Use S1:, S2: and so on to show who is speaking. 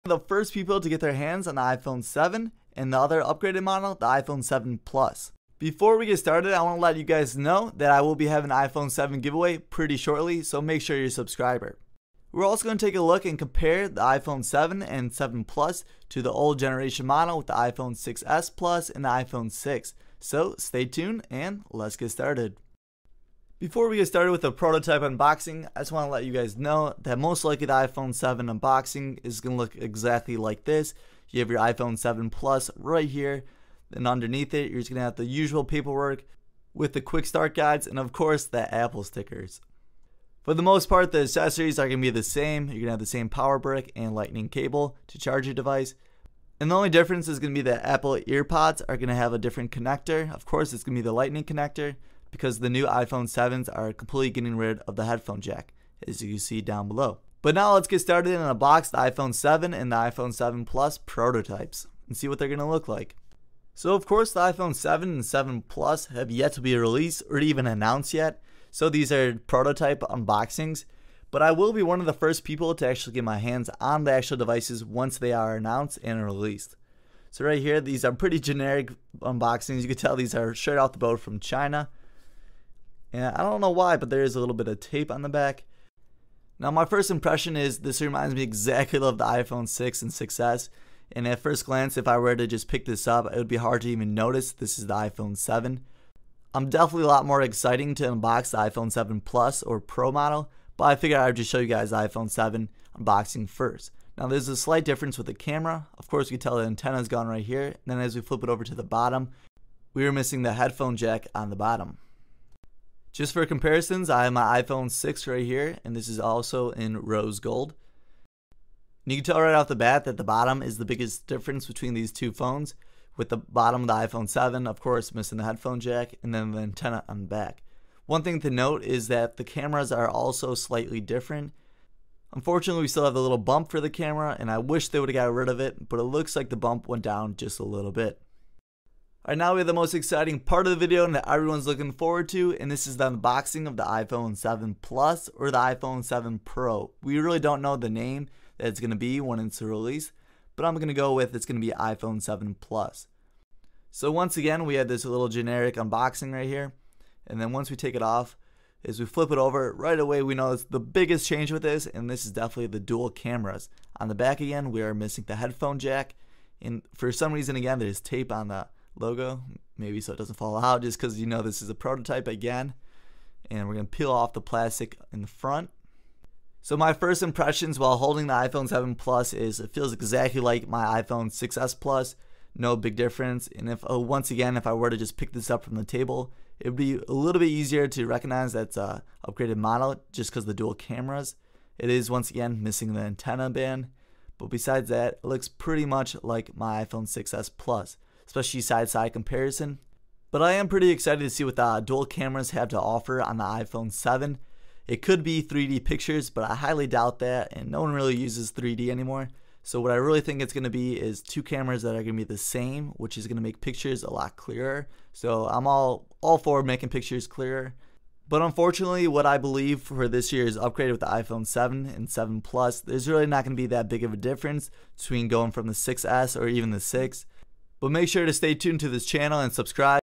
S1: The first people to get their hands on the iPhone 7 and the other upgraded model, the iPhone 7 Plus. Before we get started, I want to let you guys know that I will be having an iPhone 7 giveaway pretty shortly, so make sure you're a subscriber. We're also going to take a look and compare the iPhone 7 and 7 Plus to the old generation model with the iPhone 6s Plus and the iPhone 6. So stay tuned and let's get started. Before we get started with the prototype unboxing, I just want to let you guys know that most likely the iPhone 7 unboxing is going to look exactly like this. You have your iPhone 7 Plus right here, and underneath it you're just going to have the usual paperwork with the quick start guides and of course the Apple stickers. For the most part, the accessories are going to be the same. You're going to have the same power brick and lightning cable to charge your device. And the only difference is going to be that Apple EarPods are going to have a different connector. Of course, it's going to be the lightning connector, because the new iPhone 7s are completely getting rid of the headphone jack, as you can see down below. But now let's get started and unbox the iPhone 7 and the iPhone 7 Plus prototypes and see what they're going to look like. So of course the iPhone 7 and 7 Plus have yet to be released or even announced yet, so these are prototype unboxings. But I will be one of the first people to actually get my hands on the actual devices once they are announced and released. So right here, these are pretty generic unboxings. You can tell these are straight off the boat from China. And I don't know why, but there is a little bit of tape on the back. Now my first impression is this reminds me exactly of the iPhone 6 and 6s. And at first glance, if I were to just pick this up, it would be hard to even notice this is the iPhone 7. I'm definitely a lot more exciting to unbox the iPhone 7 Plus or Pro model, but I figured I would just show you guys the iPhone 7 unboxing first. Now there's a slight difference with the camera. Of course, you can tell the antenna is gone right here. And then as we flip it over to the bottom, we are missing the headphone jack on the bottom. Just for comparisons, I have my iPhone 6 right here, and this is also in rose gold. And you can tell right off the bat that the bottom is the biggest difference between these two phones, with the bottom of the iPhone 7, of course, missing the headphone jack, and then the antenna on the back. One thing to note is that the cameras are also slightly different. Unfortunately, we still have the little bump for the camera, and I wish they would have got rid of it, but it looks like the bump went down just a little bit. Alright, now we have the most exciting part of the video that everyone's looking forward to, and this is the unboxing of the iPhone 7 Plus or the iPhone 7 Pro. We really don't know the name that it's going to be when it's released, but I'm going to go with it's going to be iPhone 7 Plus. So once again, we have this little generic unboxing right here, and then once we take it off, as we flip it over, right away we know it's the biggest change with this, and this is definitely the dual cameras. On the back again, we are missing the headphone jack, and for some reason again, there's tape on the logo, maybe so it doesn't fall out, just because you know this is a prototype again. And we're going to peel off the plastic in the front. So my first impressions while holding the iPhone 7 Plus is it feels exactly like my iPhone 6s Plus, no big difference. And if once again, if I were to just pick this up from the table, it would be a little bit easier to recognize that's a upgraded model just because of the dual cameras. It is once again missing the antenna band, but besides that, it looks pretty much like my iPhone 6s Plus, especially side-to-side comparison. But I am pretty excited to see what the dual cameras have to offer on the iPhone 7. It could be 3D pictures, but I highly doubt that, and no one really uses 3D anymore. So what I really think it's going to be is two cameras that are going to be the same, which is going to make pictures a lot clearer. So I'm all for making pictures clearer. But unfortunately, what I believe for this year's upgrade with the iPhone 7 and 7 Plus, there's really not going to be that big of a difference between going from the 6s or even the 6. But make sure to stay tuned to this channel and subscribe.